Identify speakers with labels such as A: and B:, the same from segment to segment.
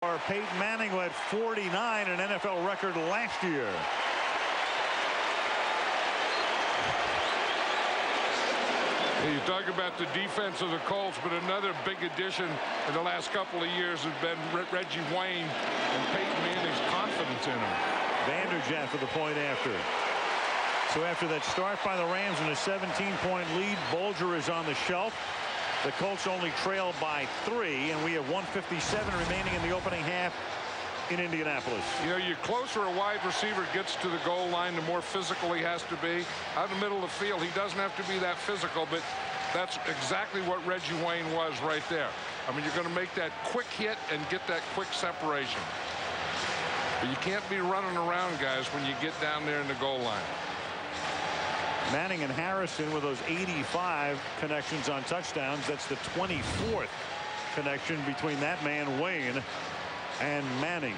A: Peyton Manning, who had 49, an NFL record last year.
B: You talk about the defense of the Colts, but another big addition in the last couple of years has been Reggie Wayne and Peyton Manning's confidence in him.
A: Vanderjagt for the point after. So after that start by the Rams in a 17-point lead, Bulger is on the shelf. The Colts only trail by 3, and we have 1:57 remaining in the opening half in Indianapolis.
B: You know, the closer a wide receiver gets to the goal line, the more physical he has to be. Out in the middle of the field, he doesn't have to be that physical, but that's exactly what Reggie Wayne was right there. I mean, you're going to make that quick hit and get that quick separation. But you can't be running around, guys, when you get down there in the goal line.
A: Manning and Harrison with those 85 connections on touchdowns. That's the 24th connection between that man, Wayne, and Manning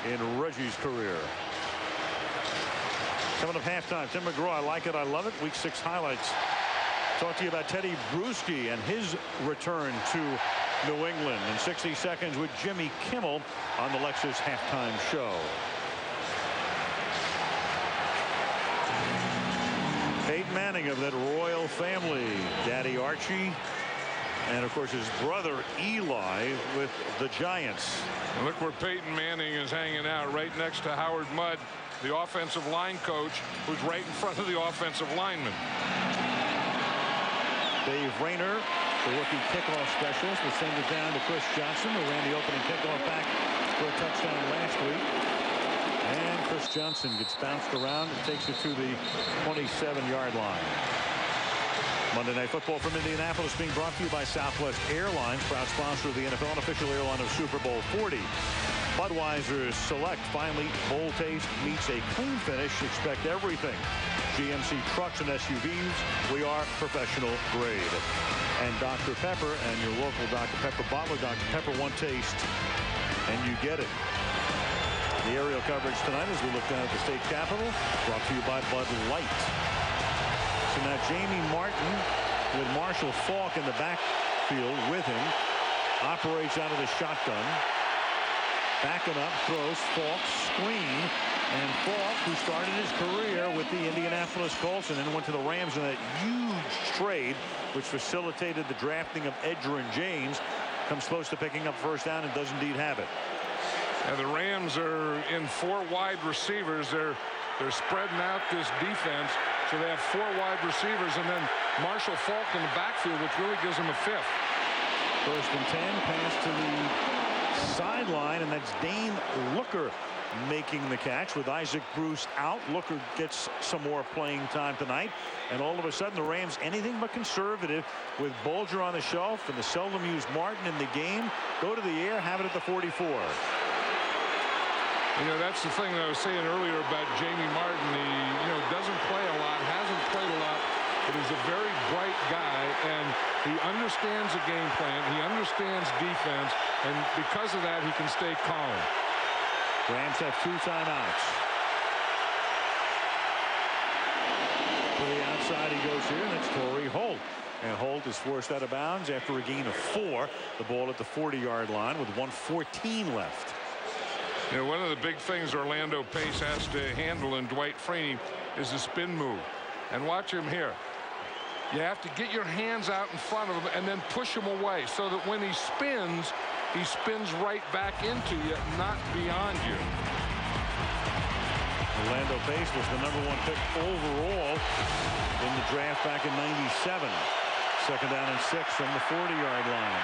A: in Reggie's career. Coming up halftime, Tim McGraw, I like it, I love it. Week 6 highlights. Talk to you about Teddy Bruschi and his return to New England in 60 seconds with Jimmy Kimmel on the Lexus halftime show. Peyton Manning of that royal family, Daddy Archie, and of course his brother Eli with the Giants.
B: And look where Peyton Manning is hanging out, right next to Howard Mudd, the offensive line coach, who's right in front of the offensive lineman.
A: Dave Rayner, the rookie kickoff specialist, will send it down to Chris Johnson, who ran the opening kickoff back for a touchdown last week. And Chris Johnson gets bounced around and takes it to the 27-yard line. Monday Night Football from Indianapolis being brought to you by Southwest Airlines, proud sponsor of the NFL and official airline of Super Bowl 40. Budweiser Select, finally bold taste meets a clean finish. Expect everything. GMC trucks and SUVs, we are professional grade. And Dr. Pepper and your local Dr. Pepper bottler, Dr. Pepper, one taste and you get it. The aerial coverage tonight as we look down at the state capitol, brought to you by Bud Light. So now Jamie Martin with Marshall Faulk in the backfield with him, operates out of the shotgun, backing up, throws, Faulk, screen, and Faulk, who started his career with the Indianapolis Colts and then went to the Rams in that huge trade which facilitated the drafting of Edgerrin James, comes close to picking up first down and does indeed have it.
B: And the Rams are in 4 wide receivers. They're spreading out this defense, so they have 4 wide receivers and then Marshall Faulk in the backfield, which really gives them a 5th.
A: First and 10, pass to the sideline, and that's Dane Looker making the catch with Isaac Bruce out. Looker gets some more playing time tonight, and all of a sudden the Rams anything but conservative with Bulger on the shelf and the seldom used Martin in the game. Go to the air, have it at the 44.
B: You know, that's the thing that I was saying earlier about Jamie Martin. He, doesn't play a lot, hasn't played a lot, but he's a very bright guy, and he understands the game plan. He understands defense, and because of that, he can stay calm.
A: Rams have 2 timeouts. To the outside he goes here, and it's Torrey Holt. And Holt is forced out of bounds after a gain of 4. The ball at the 40-yard line with 1:14 left.
B: You know, one of the big things Orlando Pace has to handle in Dwight Freeney is the spin move. And watch him here. You have to get your hands out in front of him and then push him away so that when he spins right back into you, not beyond you.
A: Orlando Pace was the #1 pick overall in the draft back in '97. Second down and 6 from the 40-yard line.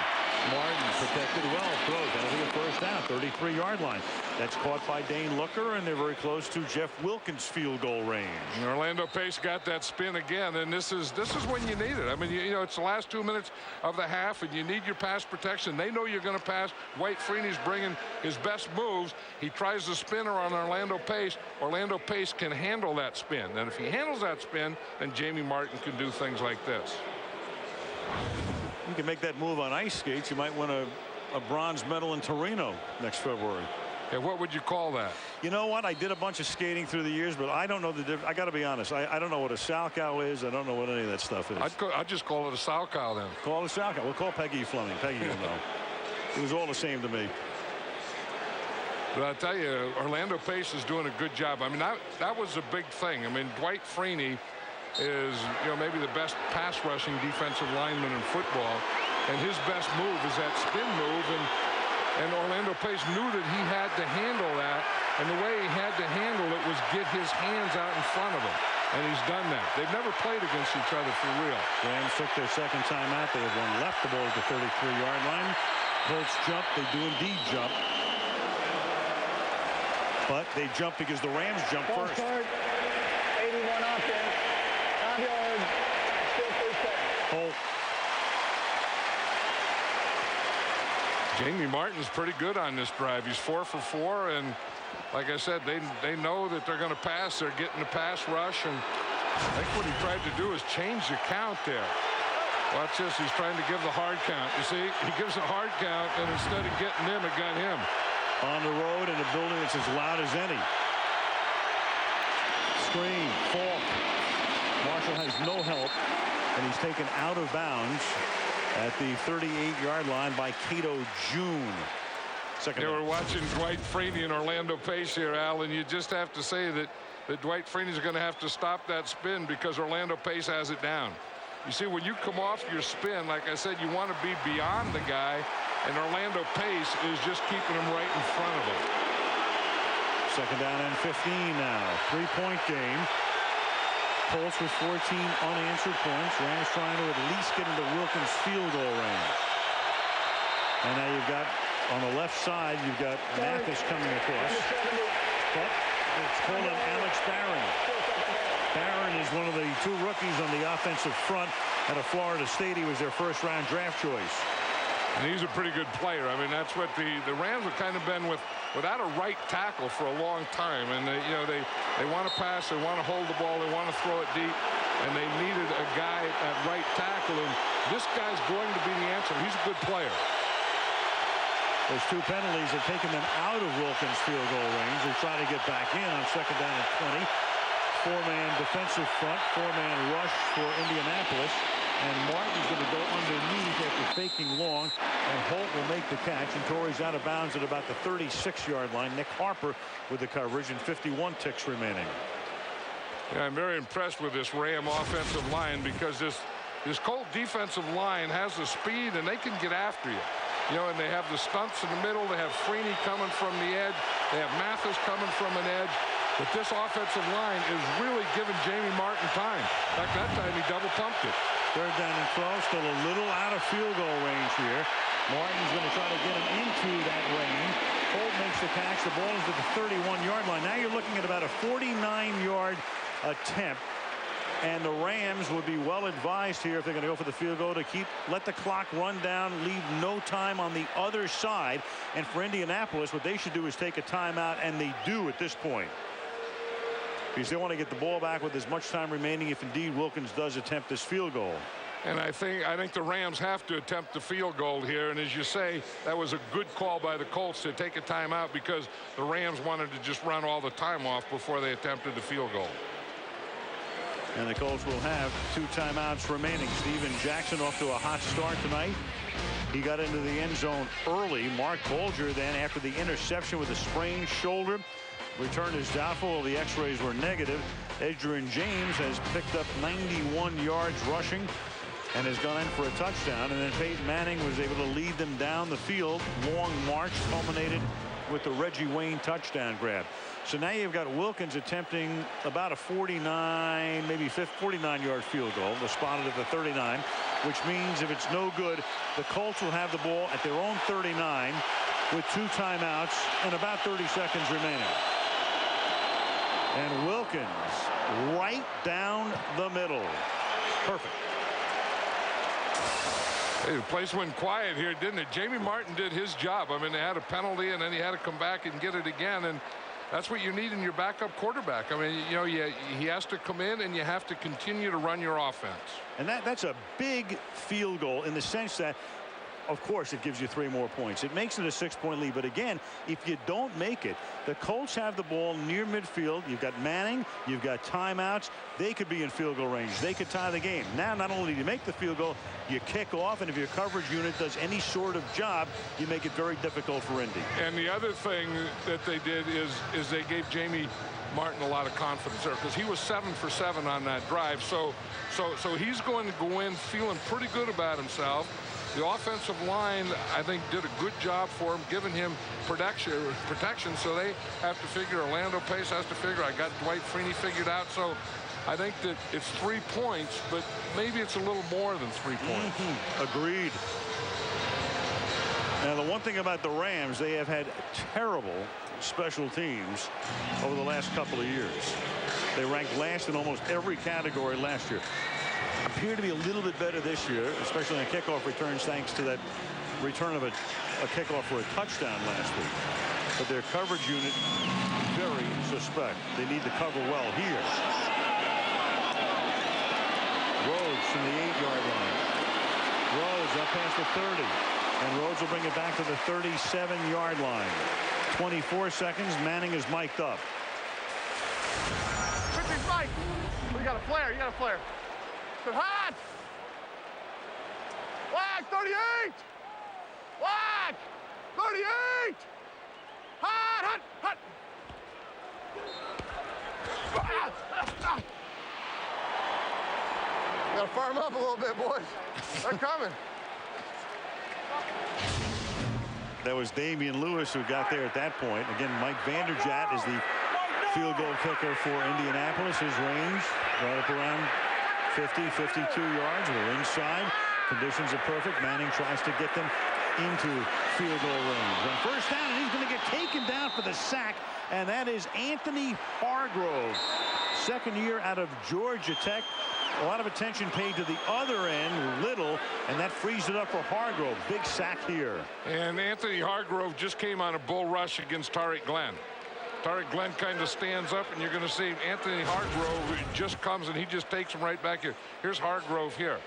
A: Martin protected well, throws. That'll be a first down, 33-yard line. That's caught by Dane Looker, and they're very close to Jeff Wilkins' field goal range.
B: And Orlando Pace got that spin again, and this is when you need it. I mean, it's the last 2 minutes of the half, and you need your pass protection. They know you're going to pass. Dwight Freeney's bringing his best moves. He tries the spinner on Orlando Pace. Orlando Pace can handle that spin, and if he handles that spin, then Jamie Martin can do things like this.
A: You can make that move on ice skates. You might win a bronze medal in Torino next February.
B: Yeah, what would you call that?
A: You know what? I did a bunch of skating through the years, but I don't know the difference. I got to be honest. I don't know what a salchow is. I don't know what any of that stuff is.
B: I'd just call it a salchow then.
A: Call it a salchow. We'll call Peggy Fleming. Peggy will know. It was all the same to me.
B: But I'll tell you, Orlando Pace is doing a good job. I mean, that was a big thing. I mean, Dwight Freeney is, maybe the best pass rushing defensive lineman in football, and his best move is that spin move, and Orlando Pace knew that he had to handle that, and the way he had to handle it was get his hands out in front of him, and he's done that. They've never played against each other for real.
A: Rams took their second time out. They have one left. The ball at the 33-yard line. Colts jump. They do indeed jump. But they jump because the Rams jump first.
C: Start, 81 offense, 5 yards, still 3
A: Holt.
B: Jamie Martin's pretty good on this drive. He's 4 for 4, and like I said, they know that they're going to pass. They're getting the pass rush, and I think what he tried to do is change the count there. Watch this. He's trying to give the hard count. You see, he gives a hard count, and instead of getting them, it got him.
A: On the road in a building that's as loud as any. Screen, Falk. Marshall has no help, and he's taken out of bounds at the 38-yard line by Cato June. Second.
B: We're watching Dwight Freeney and Orlando Pace here, Al, and you just have to say that Dwight Freeney's going to have to stop that spin because Orlando Pace has it down. You see, when you come off your spin, like I said, you want to be beyond the guy, and Orlando Pace is just keeping him right in front of him.
A: Second down and 15 now. 3-point game. Colts with 14 unanswered points. Rams trying to at least get into Wilkins' field goal range. And now you've got, on the left side, you've got Mathis coming across. But it's calling Alex Barron. Barron is one of the 2 rookies on the offensive front out of Florida State. He was their first-round draft choice.
B: And he's a pretty good player. I mean, that's what the Rams have kind of been without a right tackle for a long time. And they want to pass, they want to hold the ball, they want to throw it deep, and they needed a guy at right tackle. And this guy's going to be the answer. He's a good player.
A: Those 2 penalties have taken them out of Wilkins' field goal range. They try to get back in on second down and 20. 4-man defensive front, 4-man rush for Indianapolis. And Martin's going to go underneath after faking long, and Holt will make the catch, and Torrey's out of bounds at about the 36-yard line. Nick Harper with the coverage and 51 ticks remaining.
B: Yeah, I'm very impressed with this Ram offensive line because this Colt defensive line has the speed and they can get after you. And they have the stunts in the middle. They have Freeney coming from the edge. They have Mathis coming from an edge. But this offensive line is really giving Jamie Martin time. In fact, that time he double pumped it.
A: Third down and 12, still a little out of field goal range here. Martin's going to try to get him into that range. Holt makes the catch. The ball is at the 31-yard line. Now you're looking at about a 49-yard attempt. And the Rams would be well advised here if they're going to go for the field goal to let the clock run down, leave no time on the other side. And for Indianapolis, what they should do is take a timeout, and they do at this point. Because they want to get the ball back with as much time remaining if indeed Wilkins does attempt this field goal.
B: And I think the Rams have to attempt the field goal here. And as you say, that was a good call by the Colts to take a timeout because the Rams wanted to just run all the time off before they attempted the field goal.
A: And the Colts will have 2 timeouts remaining. Steven Jackson off to a hot start tonight. He got into the end zone early. Mark Bolger then, after the interception with a sprained shoulder, returned as doubtful. The x-rays were negative. Edgerrin James has picked up 91 yards rushing and has gone in for a touchdown. And then Peyton Manning was able to lead them down the field. Long march culminated with the Reggie Wayne touchdown grab. So now you've got Wilkins attempting about a 49, maybe 49-yard field goal. They're spotted at the 39, which means if it's no good, the Colts will have the ball at their own 39 with 2 timeouts and about 30 seconds remaining. And Wilkins right down the middle. Perfect.
B: Hey, the place went quiet here, didn't it? Jamie Martin did his job. I mean, they had a penalty, and then he had to come back and get it again. And that's what you need in your backup quarterback. I mean, he has to come in, and you have to continue to run your offense.
A: And that's a big field goal in the sense that of course, it gives you 3 more points. It makes it a 6-point lead. But again, if you don't make it, the Colts have the ball near midfield. You've got Manning. You've got timeouts. They could be in field goal range. They could tie the game. Now, not only do you make the field goal, you kick off. And if your coverage unit does any sort of job, you make it very difficult for Indy.
B: And the other thing that they did is they gave Jamie Martin a lot of confidence there, because he was 7 for 7 on that drive. So he's going to go in feeling pretty good about himself. The offensive line, I think, did a good job for him, giving him protection. So they have to figure, Orlando Pace has to figure, I got Dwight Freeney figured out. So I think that it's 3 points, but maybe it's a little more than 3 points.
A: Agreed. Now, the one thing about the Rams, they have had terrible special teams over the last couple of years. They ranked last in almost every category last year. Appear to be a little bit better this year, especially on kickoff returns, thanks to that return of a kickoff for a touchdown last week. But their coverage unit, very suspect. They need to cover well here. Rhodes from the 8-yard line. Rhodes up past the 30. And Rhodes will bring it back to the 37-yard line. 24 seconds. Manning is mic'd up.
C: Mike, you got a flare. You got a flare. Good hot. Whack, 38. Whack, 38. Hot, hot, hot. Gotta farm up a little bit, boys. They're coming.
A: That was Damian Lewis who got there at that point. Again, Mike Vanderjagt is the field goal kicker for Indianapolis. His range right up around 50, 52 yards. We're inside. Conditions are perfect. Manning tries to get them into field goal range. On first down, and he's going to get taken down for the sack, and that is Anthony Hargrove. Second year out of Georgia Tech. A lot of attention paid to the other end, Little, and that frees it up for Hargrove. Big sack here.
B: And Anthony Hargrove just came on a bull rush against Tariq Glenn. Tariq Glenn kind of stands up, and you're going to see Anthony Hargrove just comes, and he just takes him right back here. Here's Hargrove here.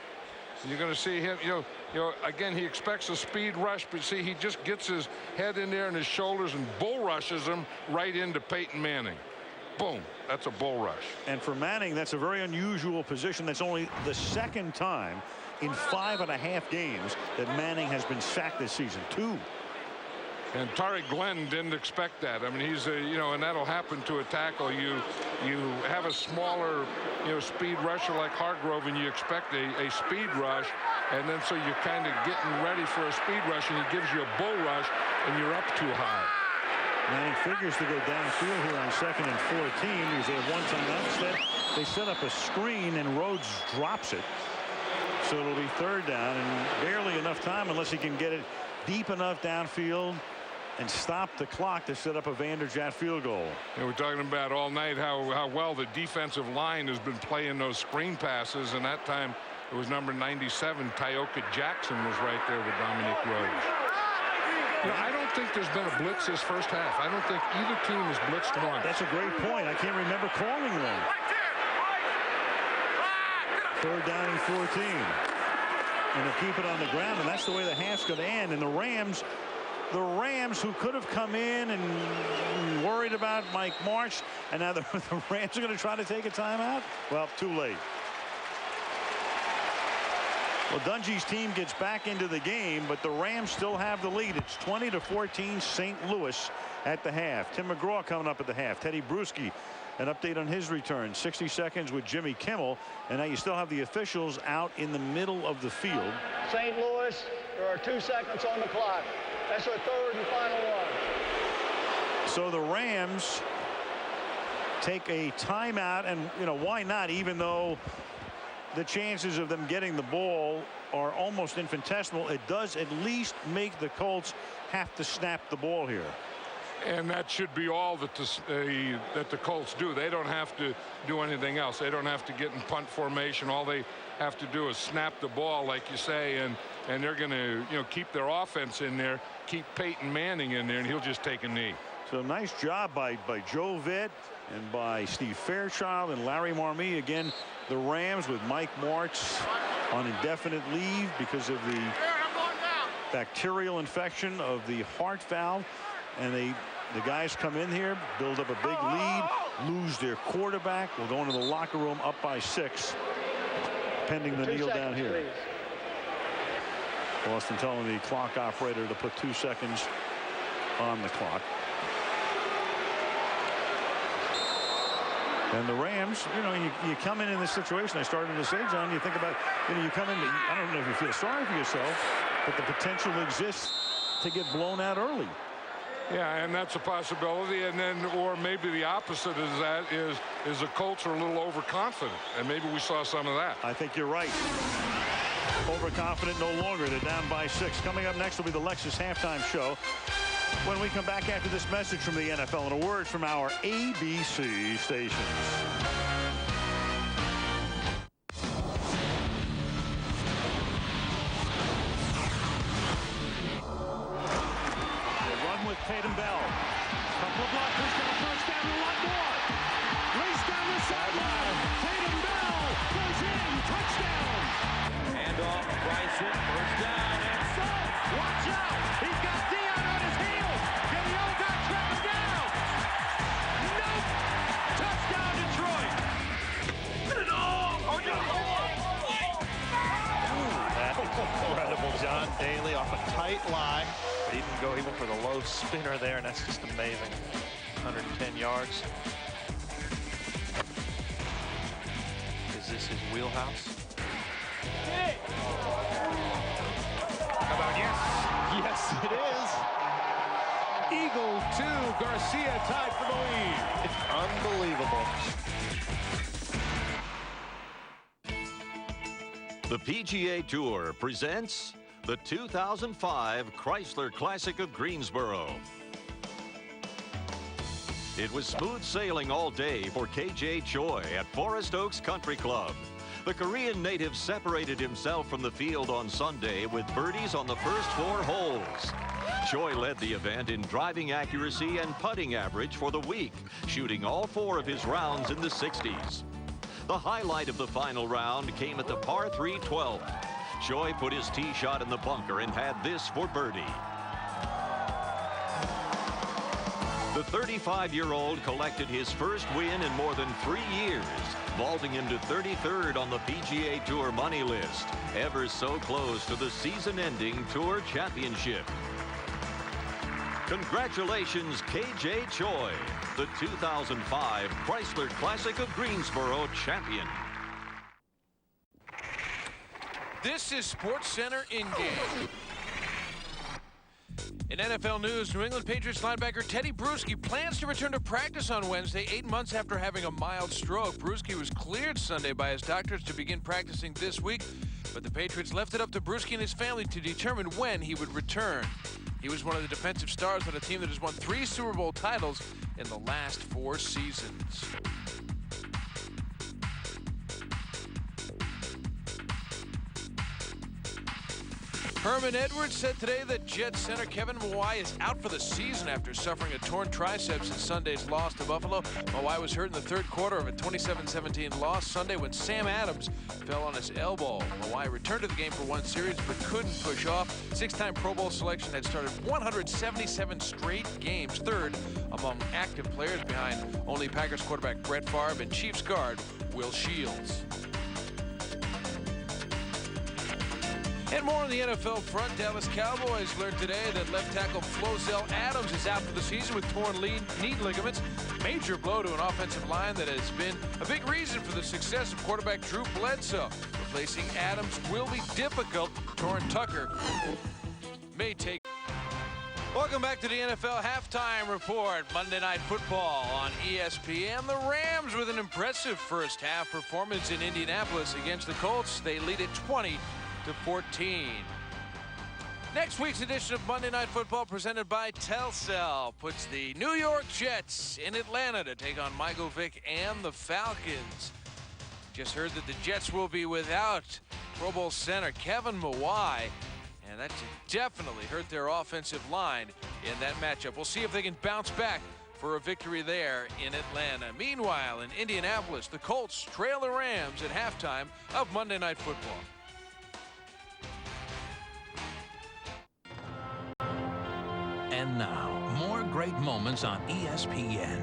B: And you're going to see him, you know, again, he expects a speed rush, but see, he just gets his head in there and his shoulders and bull rushes him right into Peyton Manning. Boom. That's a bull rush.
A: And for Manning, that's a very unusual position. That's only the second time in 5.5 games that Manning has been sacked this season. 2.
B: And Tariq Glenn didn't expect that. I mean, he's you know, and that'll happen to a tackle. You have a smaller, speed rusher like Hargrove, and you expect a speed rush, and then so you're kind of getting ready for a speed rush, and he gives you a bull rush, and you're up too high.
A: Manning figures to go downfield here on 2nd and 14 because they have one timeout. Instead, they set up a screen, and Rhodes drops it. So it'll be 3rd down, and barely enough time unless he can get it deep enough downfield and stop the clock to set up a Vanderjagt field goal.
B: We're talking about all night how well the defensive line has been playing those screen passes, and that time it was number 97, Tyoka Jackson, was right there with Dominic Rhodes. I don't think there's been a blitz this first half. I don't think either team has blitzed once.
A: That's a great point. I can't remember calling one. 3rd down and 14. And they'll keep it on the ground, and that's the way the half's going to end. And the Rams, who could have come in and worried about Mike March, and now the Rams are going to try to take a timeout? Well, too late. Well, Dungy's team gets back into the game, but the Rams still have the lead. It's 20-14 St. Louis at the half. Tim McGraw coming up at the half. Teddy Bruschi, an update on his return. 60 seconds with Jimmy Kimmel. And now you still have the officials out in the middle of the field.
C: St. Louis, there are 2 seconds on the clock. That's our 3rd and final one.
A: So the Rams take a timeout, and why not, even though the chances of them getting the ball are almost infinitesimal. It does at least make the Colts have to snap the ball here.
B: And that should be all that the Colts do. They don't have to do anything else. They don't have to get in punt formation. All they have to do is snap the ball, like you say, and they're going to keep their offense in there, keep Peyton Manning in there, and he'll just take a knee.
A: So nice job by Joe Vitt and by Steve Fairchild and Larry Marmee. Again, the Rams with Mike Martz on indefinite leave because of the bacterial infection of the heart valve, and the guys come in here, build up a big lead, lose their quarterback, will go into the locker room up by 6, pending the kneel down here.
C: Please.
A: Boston telling the clock operator to put 2 seconds on the clock. And the Rams, you know, you come in this situation. I started to say, John, you think about, you know, you come in, I don't know if you feel sorry for yourself, but the potential exists to get blown out early.
B: Yeah, and that's a possibility. And then, or maybe the opposite is that is the Colts are a little overconfident, and maybe we saw some of that.
A: I think you're right. Overconfident no longer. They're down by 6. Coming up next will be the Lexus halftime show. When we come back after this message from the NFL and a word from our ABC stations. They run with Tatum Bell. Couple of blockers, got a first down, a lot more. Race down the sideline. Tatum Bell goes in, touchdown.
D: Hand off, Bryson, first down, and
A: Watch out! He's got Neion on his heels. Can the old guy track him down? Nope! Touchdown, Detroit!
E: That is incredible. John Daly off a tight line. He didn't go even for the low spinner there, and that's just amazing. 110 yards. Is this his wheelhouse?
D: how about yes?
E: Yes, it is.
D: Eagles 2, Garcia tied for the lead.
E: It's unbelievable.
F: The PGA Tour presents the 2005 Chrysler Classic of Greensboro. It was smooth sailing all day for KJ Choi at Forest Oaks Country Club. The Korean native separated himself from the field on Sunday with birdies on the first 4 holes. Choi led the event in driving accuracy and putting average for the week, shooting all 4 of his rounds in the 60s. The highlight of the final round came at the par 3 12th. Choi put his tee shot in the bunker and had this for birdie. The 35-year-old collected his first win in more than 3 years, vaulting him to 33rd on the PGA Tour money list, ever so close to the season-ending Tour Championship. Congratulations, KJ Choi, the 2005 Chrysler Classic of Greensboro champion.
G: This is SportsCenter in-game. In NFL news, New England Patriots linebacker Teddy Bruschi plans to return to practice on Wednesday, 8 months after having a mild stroke. Bruschi was cleared Sunday by his doctors to begin practicing this week, but the Patriots left it up to Bruschi and his family to determine when he would return. He was one of the defensive stars on a team that has won 3 Super Bowl titles in the last 4 seasons. Herman Edwards said today that Jets center Kevin Moreeeee is out for the season after suffering a torn triceps in Sunday's loss to Buffalo. Moreeeee was hurt in the 3rd quarter of a 27-17 loss Sunday when Sam Adams fell on his elbow. Moreeeee returned to the game for 1 series but couldn't push off. 6-time Pro Bowl selection, had started 177 straight games, 3rd among active players behind only Packers quarterback Brett Favre and Chiefs guard Will Shields. And more on the NFL front. Dallas Cowboys learned today that left tackle Flozell Adams is out for the season with torn knee ligaments. Major blow to an offensive line that has been a big reason for the success of quarterback Drew Bledsoe. Replacing Adams will be difficult. Torn Tucker may take. Welcome back to the NFL Halftime Report. Monday Night Football on ESPN. The Rams with an impressive first half performance in Indianapolis against the Colts. They lead it 20-14. Next week's edition of Monday Night Football, presented by Telcel, puts the New York Jets in Atlanta to take on Michael Vick and the Falcons. Just heard that the Jets will be without Pro Bowl center Kevin Moreeeee, and that definitely hurt their offensive line in that matchup. We'll see if they can bounce back for a victory there in Atlanta. Meanwhile, in Indianapolis, the Colts trail the Rams at halftime of Monday Night Football.
H: And now, more great moments on ESPN.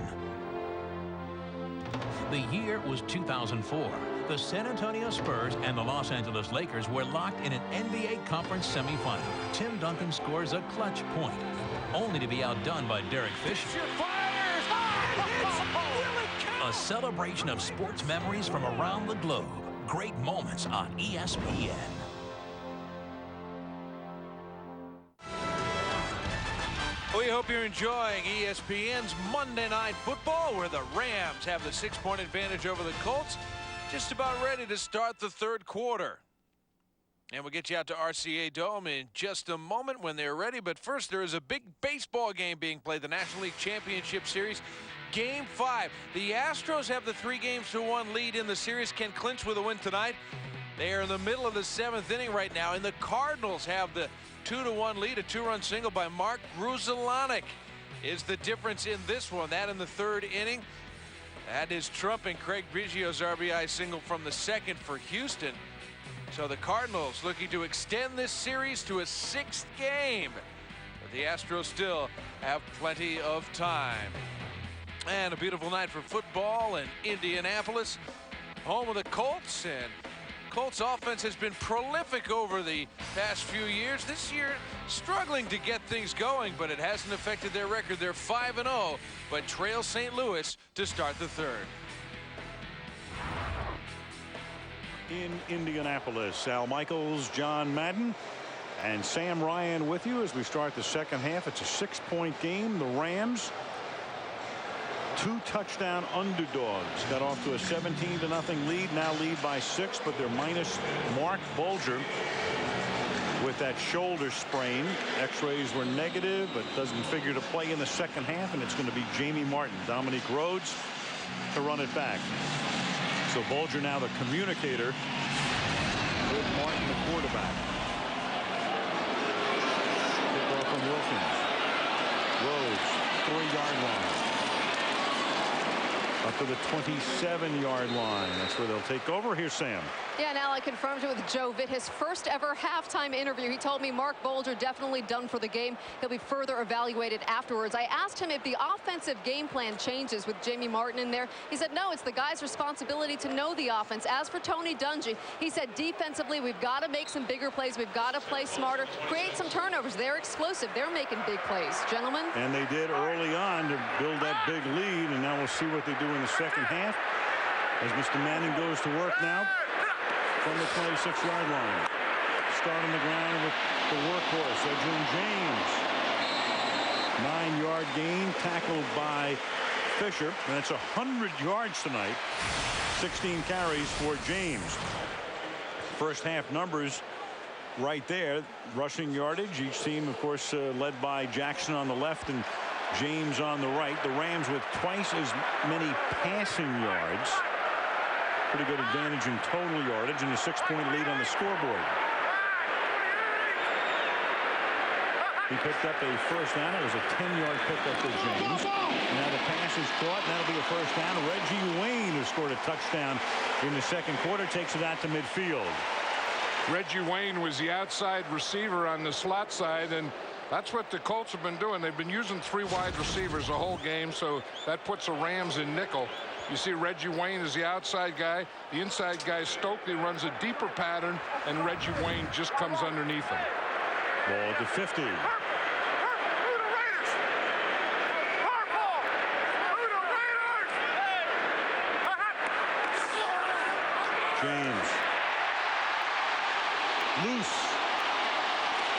H: The year was 2004. The San Antonio Spurs and the Los Angeles Lakers were locked in an NBA Conference semifinal. Tim Duncan scores a clutch point, only to be outdone by Derek Fisher. A celebration of sports memories from around the globe. Great moments on ESPN.
G: We hope you're enjoying ESPN's Monday Night Football, where the Rams have the 6-point advantage over the Colts. Just about ready to start the third quarter. And we'll get you out to RCA Dome in just a moment when they're ready. But first, there is a big baseball game being played, the National League Championship Series. Game 5. The Astros have the 3-1 lead in the series, can clinch with a win tonight. They are in the middle of the 7th inning right now, and the Cardinals have the 2-1 lead. A 2-run single by Mark Grudzielanek is the difference in this one. That in the 3rd inning. That is trumping Craig Biggio's RBI single from the 2nd for Houston. So the Cardinals looking to extend this series to a 6th game. But the Astros still have plenty of time. And a beautiful night for football in Indianapolis, home of the Colts. And Colts offense has been prolific over the past few years. This year, struggling to get things going, but it hasn't affected their record. They're 5-0, but trail St. Louis to start the 3rd.
A: In Indianapolis, Al Michaels, John Madden, and Sam Ryan with you as we start the second half. It's a 6-point game. The Rams, 2-touchdown underdogs, got off to a 17-0 lead, now lead by 6, but they're minus Mark Bulger with that shoulder sprain. X-rays were negative, but doesn't figure to play in the second half, and it's going to be Jamie Martin, Dominique Rhodes to run it back. So Bulger now the communicator with Martin the quarterback. Kickoff from Wilkins. Rhodes, 3-yard line. Up to the 27-yard line. That's where they'll take over. Here's Sam.
I: Yeah, and Al, I confirmed it with Joe Vitt, his first ever halftime interview. He told me Mark Bulger definitely done for the game. He'll be further evaluated afterwards. I asked him if the offensive game plan changes with Jamie Martin in there. He said, no, it's the guy's responsibility to know the offense. As for Tony Dungy, he said defensively, we've got to make some bigger plays. We've got to play smarter, create some turnovers. They're explosive. They're making big plays, gentlemen.
A: And they did early on to build that big lead, and now we'll see what they do in the second half as Mr. Manning goes to work now from the 26-yard line. Start on the ground with the workhorse, Edgerrin James. 9-yard gain, tackled by Fisher, and it's 100 yards tonight. 16 carries for James. First half numbers right there. Rushing yardage, each team, of course, led by Jackson on the left and James on the right. The Rams with twice as many passing yards. Pretty good advantage in total yardage and a 6-point lead on the scoreboard. He picked up a first down. It was a 10-yard pickup for James. Now the pass is caught, and that'll be a first down. Reggie Wayne, who scored a touchdown in the second quarter, takes it out to midfield.
B: Reggie Wayne was the outside receiver on the slot side, and that's what the Colts have been doing. They've been using 3 wide receivers the whole game, so that puts the Rams in nickel. You see Reggie Wayne is the outside guy. The inside guy, Stokely, runs a deeper pattern, and Reggie Wayne just comes underneath him.
A: Ball at the 50. James. Loose.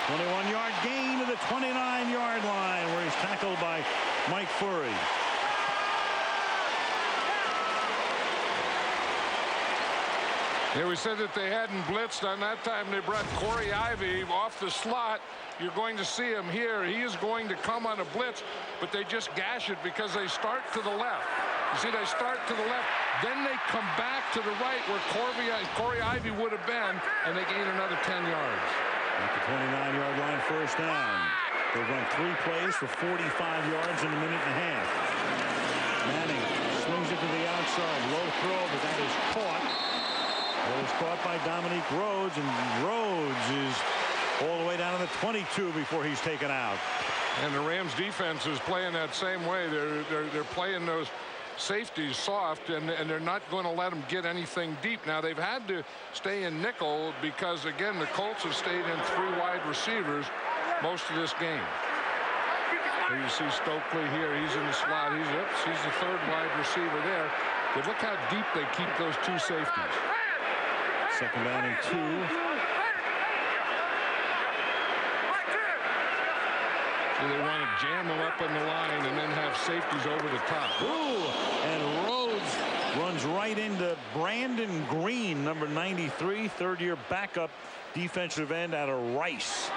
A: 21-yard gain to the 29-yard line, where he's tackled by Mike Furry.
B: Yeah, we said that they hadn't blitzed on that time. They brought Corey Ivy off the slot. You're going to see him here. He is going to come on a blitz, but they just gash it because they start to the left. You see, they start to the left, then they come back to the right where Corey Ivy would have been, and they gain another 10 yards.
A: At the 29-yard line, first down. They've run 3 plays for 45 yards in a minute and a half. Manning swings it to the outside. Low throw, but that is caught. It was caught by Dominique Rhodes, and Rhodes is all the way down to the 22 before he's taken out.
B: And the Rams defense is playing that same way. They're playing those safeties soft, and they're not going to let them get anything deep. Now, they've had to stay in nickel because, again, the Colts have stayed in 3 wide receivers most of this game. Here you see Stokely here. He's in the slot. He's the 3rd wide receiver there. But look how deep they keep those 2 safeties.
A: 2nd down and 2.
B: So they want to jam them up on the line and then have safeties over the top.
A: Ooh, and Rhodes runs right into Brandon Green, number 93, 3rd-year backup defensive end out of Rice.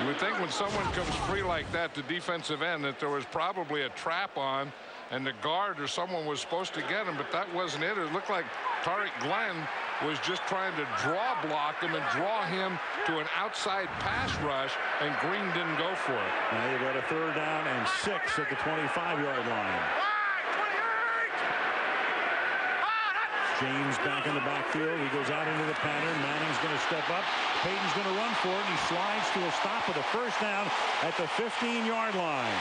B: You would think when someone comes free like that, the defensive end, that there was probably a trap on and the guard or someone was supposed to get him, but that wasn't it. It looked like Tariq Glenn was just trying to draw block him and draw him to an outside pass rush, and Green didn't go for it.
A: Now you've got a 3rd down and 6 at the 25-yard line. James back in the backfield. He goes out into the pattern. Manning's going to step up. Peyton's going to run for it, and he slides to a stop with a 1st down at the 15-yard line.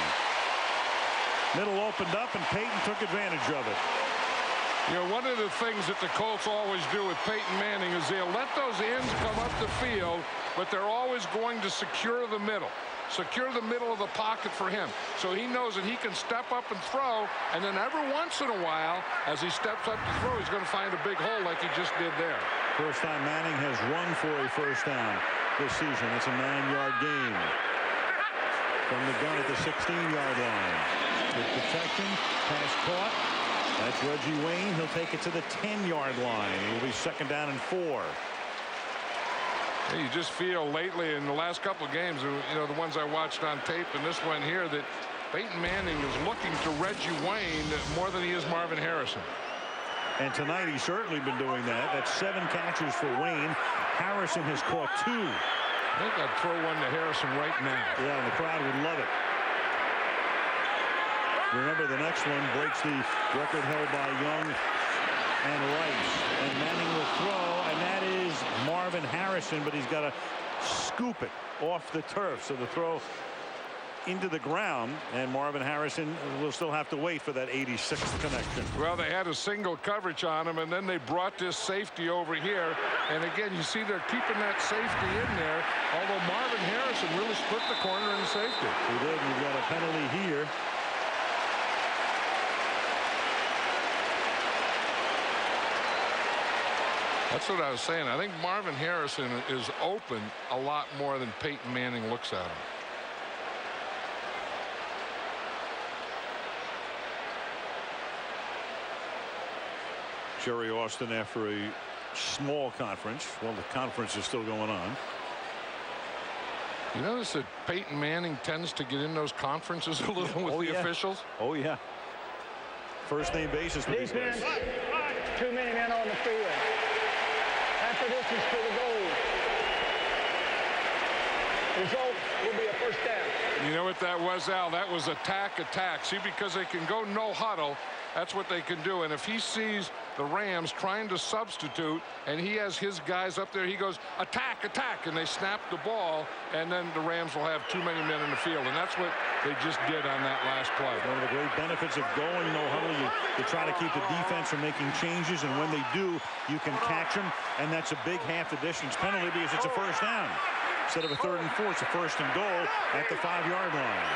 A: Middle opened up, and Peyton took advantage of it.
B: You know, one of the things that the Colts always do with Peyton Manning is they'll let those ends come up the field, but they're always going to secure the middle. Secure the middle of the pocket for him. So he knows that he can step up and throw, and then every once in a while, as he steps up to throw, he's going to find a big hole like he just did there.
A: First time Manning has run for a 1st down this season. It's a 9-yard gain. From the gun at the 16-yard line. Good protection. Pass caught. That's Reggie Wayne. He'll take it to the 10-yard line. It will be 2nd down and 4.
B: You just feel lately in the last couple of games, you know, the ones I watched on tape and this one here, that Peyton Manning is looking to Reggie Wayne more than he is Marvin Harrison.
A: And tonight he's certainly been doing that. That's 7 catches for Wayne. Harrison has caught 2.
B: I think I'd throw one to Harrison right now.
A: Yeah, and the crowd would love it. Remember, the next one breaks the record held by Young and Rice. And Manning will throw, and that is Marvin Harrison, but he's got to scoop it off the turf. So the throw into the ground, and Marvin Harrison will still have to wait for that 86th connection.
B: Well, they had a single coverage on him, and then they brought this safety over here. And again, you see they're keeping that safety in there, although Marvin Harrison really split the corner in the safety.
A: He did. We've got a penalty here.
B: That's what I was saying. I think Marvin Harrison is open a lot more than Peyton Manning looks at him.
A: Jerry Austin after a small conference. Well, the conference is still going on.
B: You notice that Peyton Manning tends to get in those conferences a little with the officials?
A: Oh, yeah. First name basis with these guys.
C: Defense, too many men on the field. After this is to the goal. Result will be a 1st down.
B: You know what that was, Al? That was attack, attack. See, because they can go no huddle, that's what they can do. And if he sees the Rams trying to substitute and he has his guys up there, he goes attack, attack, and they snap the ball, and then the Rams will have too many men in the field. And that's what they just did on that last play.
A: One of the great benefits of going no huddle, you try to keep the defense from making changes, and when they do, you can catch them, and that's a big half the distance penalty because it's a 1st down. Instead of a 3rd and 4, it's a 1st and goal at the 5-yard line.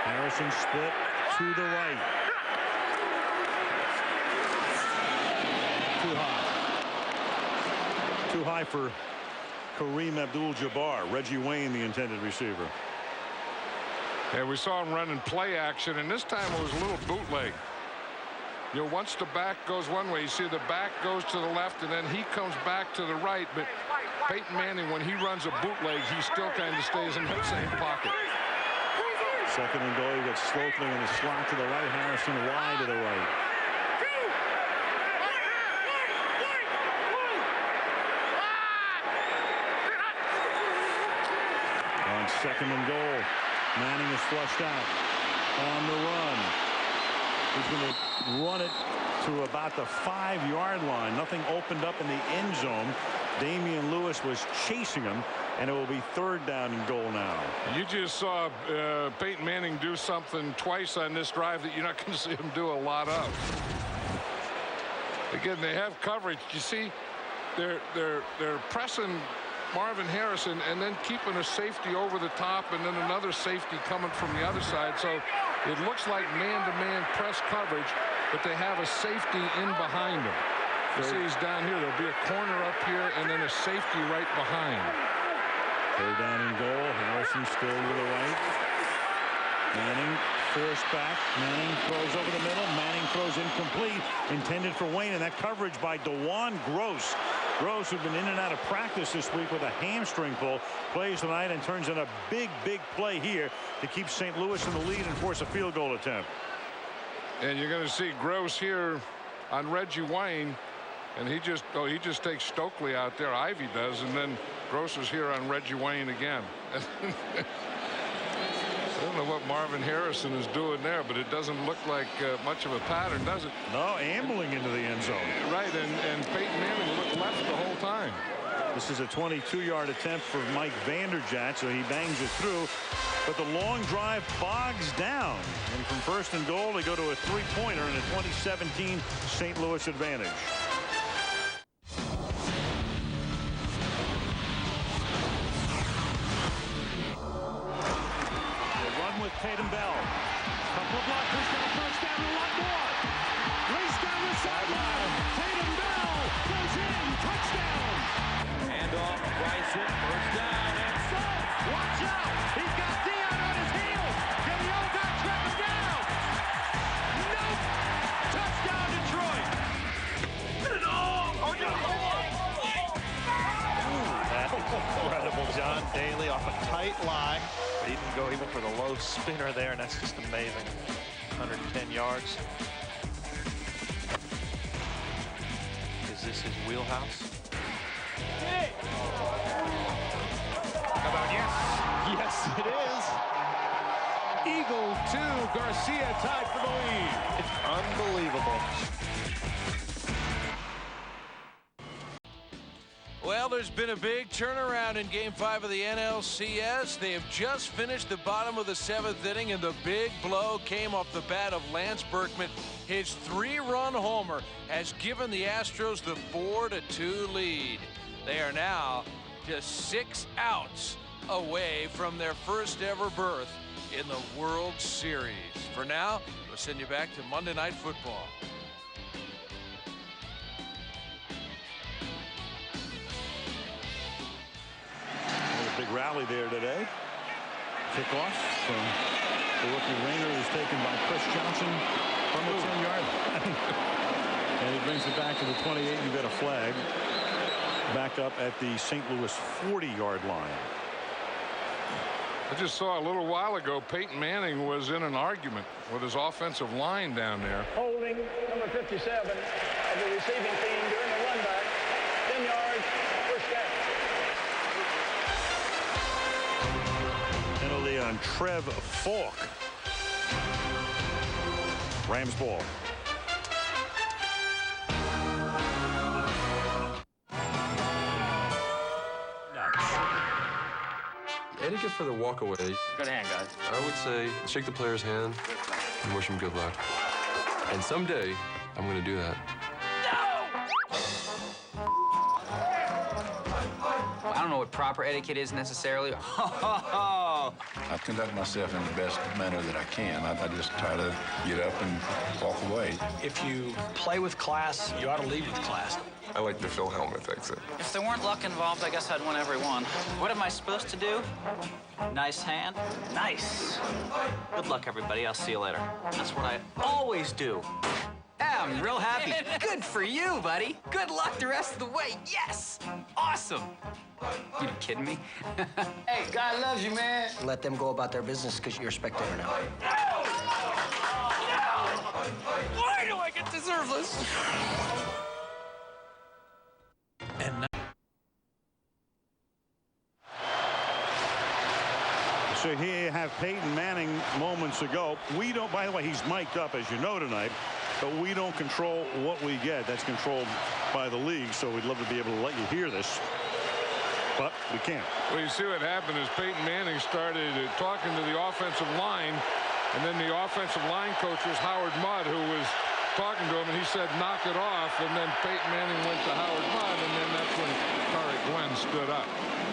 A: Harrison split to the right. Too high. Too high for Kareem Abdul-Jabbar. Reggie Wayne, the intended receiver.
B: Yeah, we saw him running play action, and this time it was a little bootleg. You know, once the back goes one way, you see the back goes to the left, and then he comes back to the right. But Peyton Manning, when he runs a bootleg, he still kind of stays in that same pocket.
A: 2nd and goal. You got Slocum in the slot to the right. Harrison wide to the right. On 2nd and goal, Manning is flushed out on the run. He's going to run it to about the 5-yard line. Nothing opened up in the end zone. Damian Lewis was chasing him, and it will be 3rd down and goal now.
B: You just saw Peyton Manning do something twice on this drive that you're not going to see him do a lot of. Again, they have coverage. You see, they're pressing Marvin Harrison and then keeping a safety over the top and then another safety coming from the other side. So it looks like man-to-man press coverage, but they have a safety in behind him. You see he's down here. There'll be a corner up here and then a safety right behind.
A: 3rd down and goal. Harrison still to the right. Manning forced back. Manning throws over the middle. Manning throws incomplete. Intended for Wayne, and that coverage by DeJuan Gross. Gross, who's been in and out of practice this week with a hamstring pull, plays tonight and turns in a big play here to keep St. Louis in the lead and force a field goal attempt.
B: And you're going to see Gross here on Reggie Wayne, and he just takes Stokely out there. Ivy does, and then Gross is here on Reggie Wayne again. I don't know what Marvin Harrison is doing there, but it doesn't look like much of a pattern, does it?
A: No, ambling into the end zone.
B: Right, and Peyton Manning looked left the whole time.
A: This is a 22-yard attempt for Mike Vanderjagt, so he bangs it through. But the long drive bogs down. And from 1st and goal, they go to a 3-pointer in a 2017 St. Louis advantage. Tatum Bell. Couple of blockers, got a first down and a lot more. Race down the sideline. Tatum Bell goes in. Touchdown.
D: Handoff, Bryson, 1st down, and Suggs. Watch out. He's got Neion on his heels. Can the old guy track him down? Nope. Touchdown, Detroit.
E: That's incredible. John Daly off a tight lie. He didn't go even for the low spinner there, and that's just amazing. 110 yards. Is this his wheelhouse?
D: How about yes?
E: Yes, it is.
D: Eagle 2, Garcia tied for the lead.
E: It's unbelievable.
G: Well, there's been a big turnaround in Game 5 of the NLCS. They have just finished the bottom of the 7th inning, and the big blow came off the bat of Lance Berkman. His 3-run homer has given the Astros the 4-2 lead. They are now just 6 outs away from their first ever berth in the World Series. For now, we'll send you back to Monday Night Football.
A: Big rally there today. Kickoff from the rookie Rayner is taken by Chris Johnson from the 10-yard line. And he brings it back to the 28. You got a flag. Back up at the St. Louis 40-yard line.
B: I just saw a little while ago Peyton Manning was in an argument with his offensive line down there.
C: Holding number 57 of the receiving team during the run back. 10 yards, first down.
A: Penalty on Trev Falk. Rams ball.
J: Etiquette for the walkaway.
K: Good hand, guys.
J: I would say shake the player's hand and wish him good luck. And someday, I'm going to do that.
K: I don't know what proper etiquette is necessarily.
L: I conduct myself in the best manner that I can. I just try to get up and walk away.
M: If you play with class, you ought to lead with class.
J: I like the Phil helmet exit.
K: If there weren't luck involved, I guess I'd win every one. What am I supposed to do? Nice hand? Nice. Good luck, everybody. I'll see you later. That's what I always do. Yeah, I'm real happy. Good for you, buddy. Good luck the rest of the way. Yes! Awesome. You kidding me?
M: Hey, God loves you, man.
N: Let them go about their business because you're a spectator now.
K: No! Why do I get deserve this?
G: And now
A: So here you have Peyton Manning moments ago. We don't, by the way, he's mic'd up, as you know, tonight. but we don't control what we get. That's controlled by the league, so we'd love to be able to let you hear this, but we can't.
B: Well, you see what happened is Peyton Manning started talking to the offensive line, and then the offensive line coach was Howard Mudd, who was talking to him, and he said, knock it off, and then Peyton Manning went to Howard Mudd, and then that's when Tarek Gwen stood up.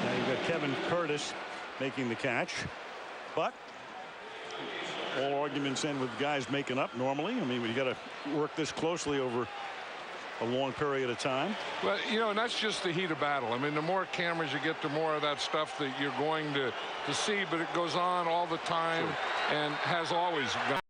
A: Now you've got Kevin Curtis making the catch, but all arguments end with guys making up normally. I mean, we got to work this closely over a long period of time.
B: Well, you know, and that's just the heat of battle. I mean, the more cameras you get, the more of that stuff that you're going to see, but it goes on all the time and has always gone.